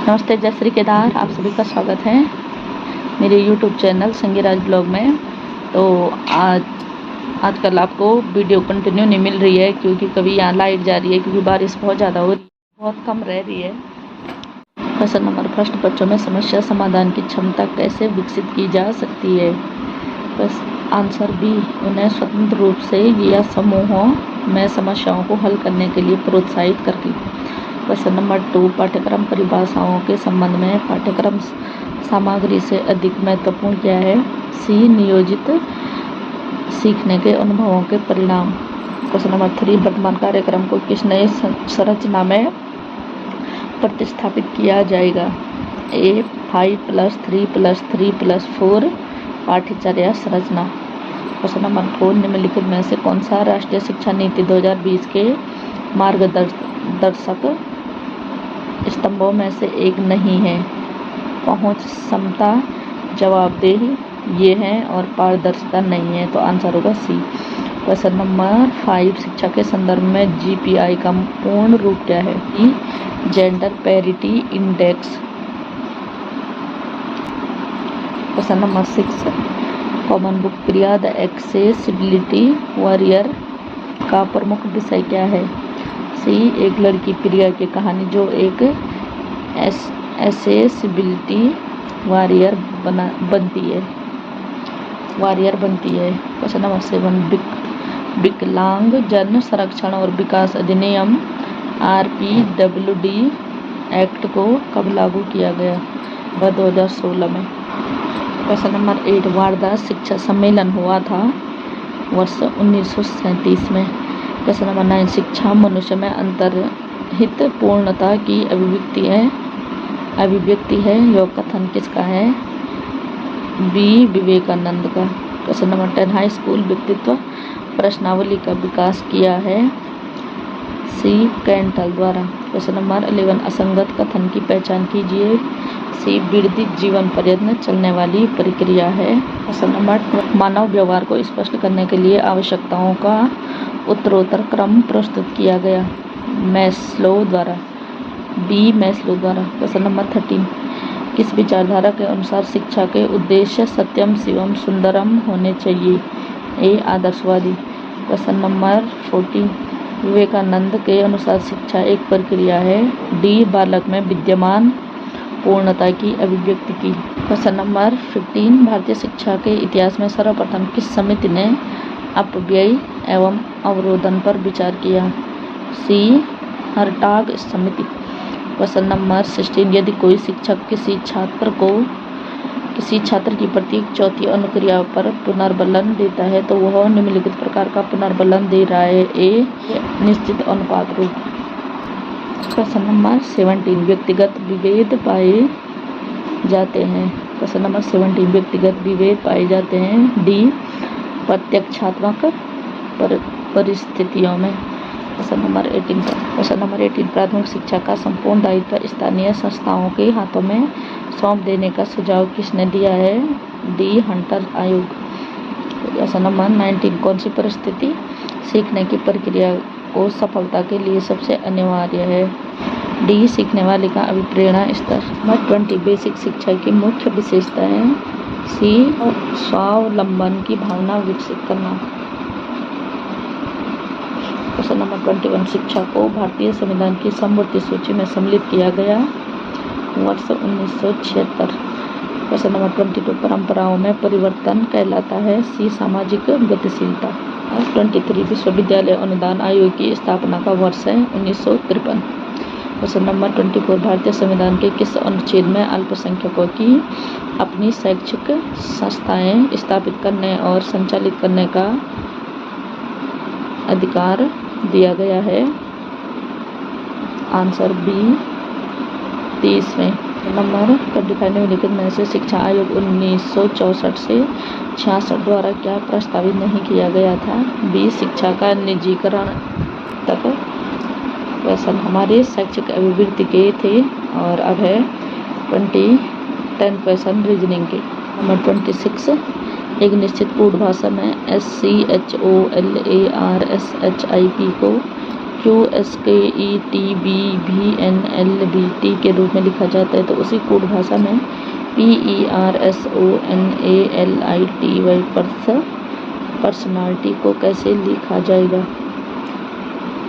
नमस्ते, जय श्री केदार। आप सभी का स्वागत है मेरे YouTube चैनल संगीराज ब्लॉग में। तो आजकल आपको वीडियो कंटिन्यू नहीं मिल रही है क्योंकि कभी यहाँ लाइट जा रही है, क्योंकि बारिश बहुत ज़्यादा हो रही है, बहुत कम रह रही है। क्वेश्चन नंबर फर्स्ट, बच्चों में समस्या समाधान की क्षमता कैसे विकसित की जा सकती है? बस आंसर बी, उन्हें स्वतंत्र रूप से या समूहों में समस्याओं को हल करने के लिए प्रोत्साहित करके। क्वेश्चन नंबर 2, पाठ्यक्रम परिभाषाओं के संबंध में पाठ्यक्रम सामग्री से अधिक महत्वपूर्ण क्या है? सी, नियोजित सीखने के अनुभवों के परिणाम। क्वेश्चन नंबर 3, वर्तमान कार्यक्रम को किस नए संरचना में प्रतिस्थापित किया जाएगा? ए, 5+3+3+4 पाठ्यचर्या संरचना। क्वेश्चन नंबर 4, निम्नलिखित में से कौन सा राष्ट्रीय शिक्षा नीति 2020 के मार्गदर्शक स्तंभों में से एक नहीं है? पहुंच, क्षमता, जवाबदेही ये हैं और पारदर्शिता नहीं है, तो आंसर होगा सी। क्वेश्चन नंबर 5, शिक्षा के संदर्भ में जीपीआई का पूर्ण रूप क्या है? ई, gender parity index. Question number 6, common book क्रिया द एक्सेसिबिलिटी वॉरियर का प्रमुख विषय क्या है? सी, एक लड़की प्रिया की कहानी जो एक एक्सेसिबिलिटी वॉरियर बनती है। क्वेश्चन नंबर 7, विकलांगजन संरक्षण और विकास अधिनियम RPWD एक्ट को कब लागू किया गया? वह 2016 में। क्वेश्चन नंबर 8, वार्धा शिक्षा सम्मेलन हुआ था वर्ष 1937 में। क्वेश्चन नंबर 9, शिक्षा मनुष्य में अंतर्निहित पूर्णता की अभिव्यक्ति है। यह कथन किसका है? बी, विवेकानंद का। क्वेश्चन नंबर 10, हाई स्कूल व्यक्तित्व प्रश्नावली का विकास किया है? सी, कैंटल द्वारा। क्वेश्चन नंबर 11, असंगत कथन की पहचान कीजिए। सी, विर्दित जीवन पर्यंत चलने वाली प्रक्रिया है। क्वेश्चन नंबर 12, मानव व्यवहार को स्पष्ट करने के लिए आवश्यकताओं का उत्तरोत्तर क्रम प्रस्तुत किया गया? मैस्लो द्वारा। बी, मैस्लो द्वारा। क्वेश्चन नंबर 13, किस विचारधारा के अनुसार शिक्षा के उद्देश्य सत्यम शिवम सुंदरम होने चाहिए? ए, आदर्शवादी। क्वेश्चन नंबर 14, विवेकानंद के अनुसार शिक्षा एक प्रक्रिया है? डी, बालक में विद्यमान पूर्णता की अभिव्यक्ति की। क्वेश्चन नंबर 15, भारतीय शिक्षा के इतिहास में सर्वप्रथम किस समिति ने अपव्यय एवं अवरोधन पर विचार किया? सी, हर्टाग समिति। क्वेश्चन नंबर 16, यदि कोई शिक्षक किसी छात्र की प्रत्येक चौथी अनुक्रिया पर पुनर्बलन देता है तो वह निम्नलिखित प्रकार का पुनर्बलन दे रहा है? ए, निश्चित अनुपात रूप। क्वेश्चन नंबर 17, व्यक्तिगत विभेद पाए जाते हैं? क्वेश्चन नंबर 17, व्यक्तिगत विभेद पाए जाते हैं? डी, प्रत्यक्षात्मक परिस्थितियों में। क्वेश्चन नंबर 18, प्राथमिक शिक्षा का संपूर्ण दायित्व स्थानीय संस्थाओं के हाथों में सौंप देने का सुझाव किसने दिया है? डी, हंटर आयोग। क्वेश्चन नंबर 19, कौन सी परिस्थिति सीखने की प्रक्रिया को सफलता के लिए सबसे अनिवार्य है? डी, सीखने वाले का अभिप्रेरणा स्तर। नंबर 20, बेसिक शिक्षा की मुख्य विशेषताएं? सी, स्वावलंबन की भावना विकसित करना। क्वेश्चन नंबर 21, शिक्षा को भारतीय संविधान की समवर्ती सूची में सम्मिलित किया गया वर्ष 1976। क्वेश्चन नंबर 22, परंपराओं में परिवर्तन कहलाता है? सी, सामाजिक गतिशीलता। 23, विश्वविद्यालय अनुदान आयोग की स्थापना का वर्ष है? 1953। क्वेश्चन नंबर 24, भारतीय संविधान के किस अनुच्छेद में अल्पसंख्यकों की अपनी शैक्षिक संस्थाएं स्थापित करने और संचालित करने का अधिकार दिया गया है? Answer B, 30वें। नंबर 25, निम्नलिखित में से शिक्षा आयोग 1964 से 66 द्वारा क्या प्रस्तावित नहीं किया गया था? बी, शिक्षा का निजीकरण तक। क्वेश्चन, हमारे शैक्षिक अभिवृद्धि के थे और अब है 10 क्वेश्चन रीजनिंग के। नंबर 26, एक निश्चित पूर्ण भाषा में SCHOLARSHIP को QSKETBVNLBT के रूप में लिखा जाता है, तो उसी कोड भाषा में PERSONALITY पर्सनालिटी को कैसे लिखा जाएगा?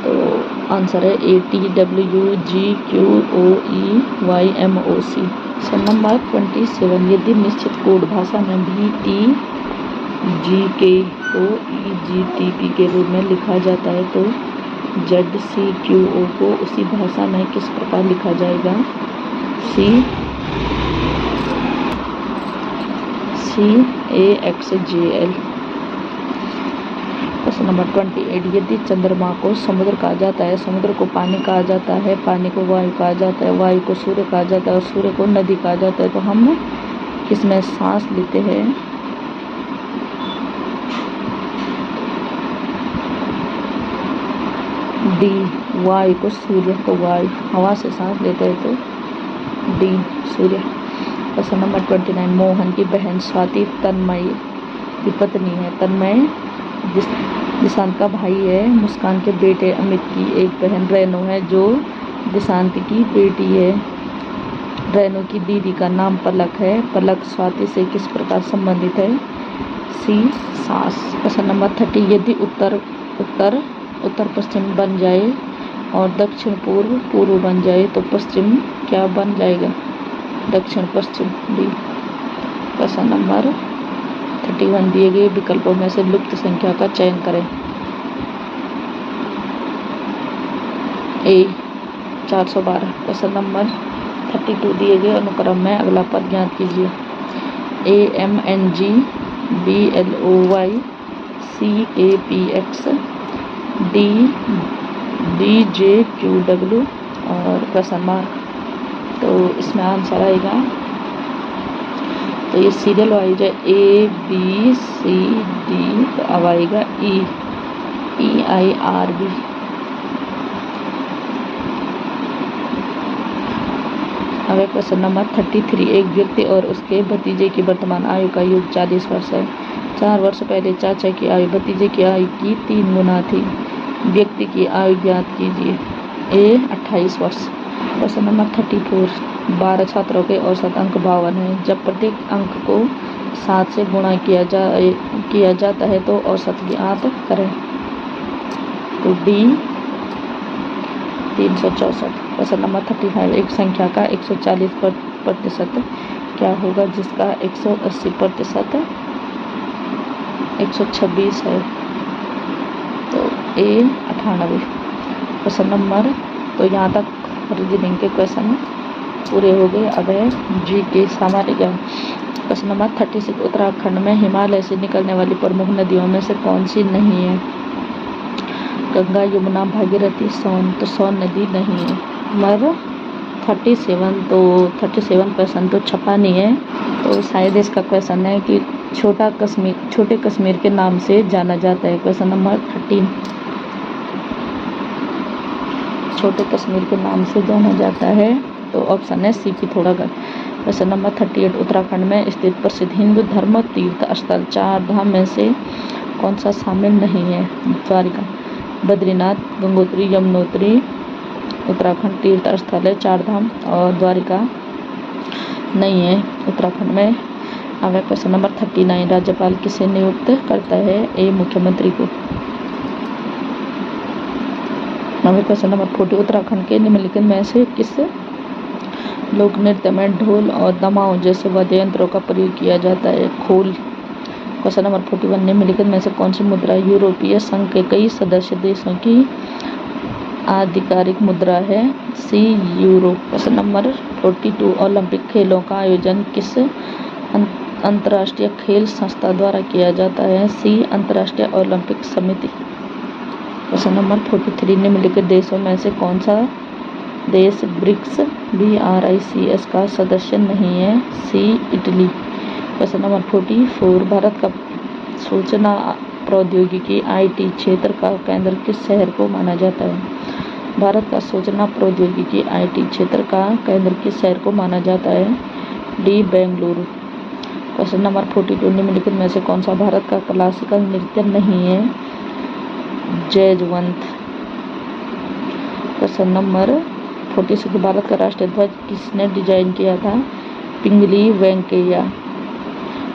तो आंसर है ATWGQOEYMOC। नंबर 27, यदि निश्चित कोड भाषा में VTGK को EGTP के रूप में लिखा जाता है, तो ZCQO को उसी भाषा में किस प्रकार लिखा जाएगा? CAXJL। क्वेश्चन नंबर 28, यदि चंद्रमा को समुद्र कहा जाता है, समुद्र को पानी कहा जाता है, पानी को वायु कहा जाता है, वायु को सूर्य कहा जाता है और सूर्य को नदी कहा जाता है, तो हम किसमें सांस लेते हैं? डी, वायु को सूर्य को वायु, हवा से सांस लेते हैं तो डी सूर्य। क्वेश्चन नंबर 29, मोहन की बहन स्वाति तन्मय की पत्नी है। तन्मय दिशांत का भाई है। मुस्कान के बेटे अमित की एक बहन रेनू है जो दिशांत की बेटी है। रेनू की दीदी का नाम पलक है। पलक स्वाति से किस प्रकार संबंधित है? सी, सास। क्वेश्चन नंबर 30, यदि उत्तर पश्चिम बन जाए और दक्षिण पूर्व बन जाए तो पश्चिम क्या बन जाएगा? दक्षिण पश्चिम, डी। क्वेश्चन नंबर 31, दिए गए विकल्पों में से लुप्त संख्या का चयन करें। ए 412। क्वेश्चन नंबर 32, दिए गए अनुक्रम में अगला पद ज्ञात कीजिए। AMNG BLOY CAPX DJQW और क्वेश्चन मार्क। तो इसमें आंसर आएगा, तो ये सीरियल वाइज है ABCD, तो अब आएगा EIRB। अब क्वेश्चन नंबर 33, एक व्यक्ति और उसके भतीजे की वर्तमान आयु का योग 40 वर्ष है। 4 वर्ष पहले चाचा की आयु भतीजे की आयु की 3 गुना थी। व्यक्ति की आयु ज्ञात कीजिए। A 28 वर्ष। क्वेश्चन नंबर 34, 12 छात्रों के औसत अंक 52 है। जब प्रत्येक अंक को 7 से गुणा किया जाता है तो औसत ज्ञात करें। तो D 364। क्वेश्चन नंबर 35, एक संख्या का 140% क्या होगा जिसका 180% 126 है? तो A 98। क्वेश्चन नंबर, तो यहाँ तक रीजनिंग के क्वेश्चन पूरे हो गए। अब है जी के सामान्य ज्ञान। क्वेश्चन नंबर 36, उत्तराखंड में हिमालय से निकलने वाली प्रमुख नदियों में से कौन सी नहीं है? गंगा, यमुना, भागीरथी, सोन। तो सोन नदी नहीं है। नंबर 37 क्वेश्चन तो छपा नहीं है, तो शायद इसका क्वेश्चन है कि छोटे कश्मीर के नाम से जाना जाता है। क्वेश्चन नंबर 13, छोटे कश्मीर के नाम से जाना जाता है, तो ऑप्शन है सी पिथौरागढ़। क्वेश्चन नंबर 38, उत्तराखंड में स्थित प्रसिद्ध हिंदू धर्म तीर्थ स्थल 4 धाम में से कौन सा शामिल नहीं है? द्वारिका, बद्रीनाथ, गंगोत्री, यमुनोत्री। उत्तराखंड तीर्थ स्थल है 4 धाम और द्वारिका नहीं है उत्तराखंड में। अब क्वेश्चन नंबर 39, राज्यपाल किसे नियुक्त करता है? ए मुख्यमंत्री को। क्वेश्चन नंबर 40, उत्तराखंड के निम्नलिखित में से किस लोक नृत्य में ढोल और दमाऊ जैसे वाद्य यंत्रों का प्रयोग किया जाता है? खोल। क्वेश्चन नंबर 41, निम्नलिखित में से कौन सी मुद्रा यूरोपीय संघ के कई सदस्य देशों की आधिकारिक मुद्रा है? सी यूरो। क्वेश्चन नंबर 42, ओलंपिक खेलों का आयोजन किस अंतर्राष्ट्रीय खेल संस्था द्वारा किया जाता है? सी अंतर्राष्ट्रीय ओलंपिक समिति। क्वेश्चन नंबर 43, निम्नलिखित देशों में से कौन सा देश ब्रिक्स BRICS का सदस्य नहीं है? सी इटली। क्वेश्चन नंबर 44, भारत का सूचना प्रौद्योगिकी IT क्षेत्र का केंद्र किस शहर को माना जाता है? भारत का सूचना प्रौद्योगिकी IT क्षेत्र का केंद्र किस शहर को माना जाता है? डी बेंगलुरु। क्वेश्चन नंबर 42, निम्नलिखित में से कौन सा भारत का क्लासिकल नृत्य नहीं है? जैजवंत। क्वेश्चन नंबर 46 भारत का राष्ट्रीय ध्वज किसने डिजाइन किया था? पिंगली वेंकैया।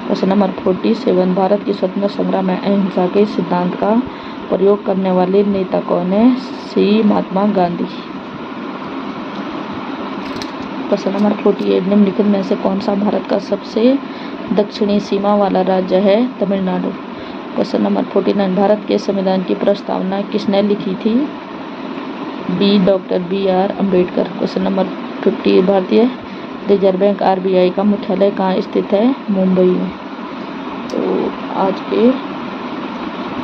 क्वेश्चन नंबर 47 भारत की स्वतंत्रता संग्राम में अहिंसा के सिद्धांत का प्रयोग करने वाले नेता कौन है? श्री महात्मा गांधी। क्वेश्चन नंबर 48 निम्नलिखित में से कौन सा भारत का सबसे दक्षिणी सीमा वाला राज्य है? तमिलनाडु। क्वेश्चन नंबर 49 भारत के संविधान की प्रस्तावना किसने लिखी थी? B doctor BR Ambedkar. Question number 50 भारतीय रिजर्व बैंक RBI का मुख्यालय कहाँ स्थित है? मुंबई में। तो आज के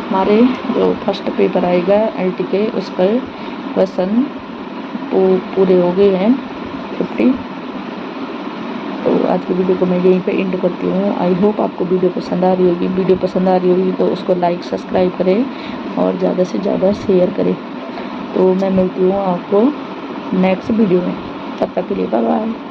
हमारे जो फर्स्ट पेपर आएगा LT के उसके क्वेश्चन पूरे हो गए हैं 50। तो आज की वीडियो को मैं यहीं पे एंड करती हूँ। आई होप आपको वीडियो पसंद आ रही होगी। वीडियो पसंद आ रही होगी तो उसको लाइक सब्सक्राइब करें और ज़्यादा से ज़्यादा शेयर करें। तो मैं मिलती हूँ आपको नेक्स्ट वीडियो में। तब तक के लिए बाय बाय।